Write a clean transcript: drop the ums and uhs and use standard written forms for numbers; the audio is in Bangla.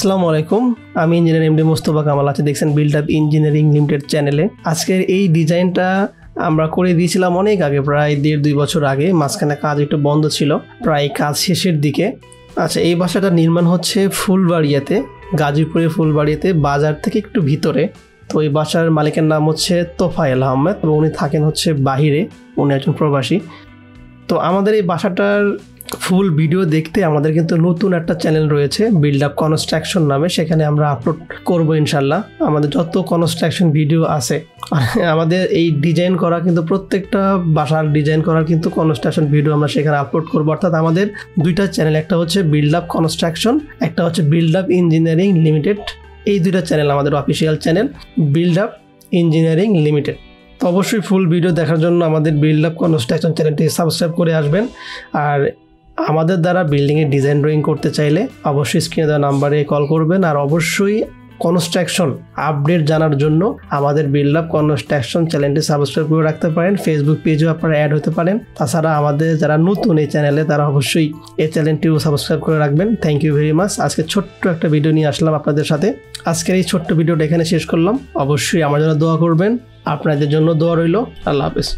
আসসালামু আলাইকুম, আমি ইঞ্জিনিয়ার এমডি মোস্তফা কামাল আছি। দেখছেন বিল্ড আপ ইঞ্জিনিয়ারিং লিমিটেড চ্যানেলে। আজকের এই ডিজাইনটা আমরা করে দিয়েছিলাম অনেক আগে, প্রায় 1.5-2 বছর আগে। মাঝখানে কাজ একটু বন্ধ ছিল, প্রায় কাজ শেষের দিকে। আচ্ছা, এই বাসাটা নির্মাণ হচ্ছে ফুলবাড়িয়াতে, গাজীপুরের ফুলবাড়িয়াতে, বাজার থেকে একটু ভিতরে। তো এই বাসার মালিকের নাম হচ্ছে তোফায়েল আহমেদ, এবং উনি থাকেন হচ্ছে বাহিরে, উনি একজন প্রবাসী। তো আমাদের এই বাসাটার ফুল ভিডিও দেখতে আমাদের কিন্তু নতুন একটা চ্যানেল রয়েছে বিল্ড আপ কনস্ট্রাকশন নামে, সেখানে আমরা আপলোড করব ইনশাল্লাহ। আমাদের যত কনস্ট্রাকশন ভিডিও আছে, আমাদের এই ডিজাইন করা কিন্তু প্রত্যেকটা বাসার ডিজাইন করার কিন্তু কনস্ট্রাকশন ভিডিও আমরা সেখানে আপলোড করবো। অর্থাৎ আমাদের দুইটা চ্যানেল, একটা হচ্ছে বিল্ড আপ কনস্ট্রাকশন, একটা হচ্ছে বিল্ড আপ ইঞ্জিনিয়ারিং লিমিটেড। এই দুইটা চ্যানেল আমাদের official channel, build up engineering limited. তো অবশ্যই ফুল ভিডিও দেখার জন্য আমাদের বিল্ড আপ কনস্ট্রাকশন চ্যানেলটি সাবস্ক্রাইব করে আসবেন। আর আমাদের দ্বারা বিল্ডিংয়ের ডিজাইন ড্রয়িং করতে চাইলে অবশ্যই স্ক্রিনে দেওয়া নাম্বারে কল করবেন। আর অবশ্যই কনস্ট্রাকশন আপডেট জানার জন্য আমাদের বিল্ড আপ কনস্ট্রাকশন চ্যানেলটি সাবস্ক্রাইব করে রাখতে পারেন। ফেসবুক পেজেও আপনারা অ্যাড হতে পারেন। তাছাড়া আমাদের যারা নতুন এই চ্যানেলে, তারা অবশ্যই এই চ্যানেলটিও সাবস্ক্রাইব করে রাখবেন। Thank you very much. আজকে ছোট্ট একটা ভিডিও নিয়ে আসলাম আপনাদের সাথে। আজকের এই ছোট্ট ভিডিওটা এখানে শেষ করলাম। অবশ্যই আমার জন্য দোয়া করবেন, আপনাদের জন্য দোয়া রইল। আল্লাহ হাফেজ।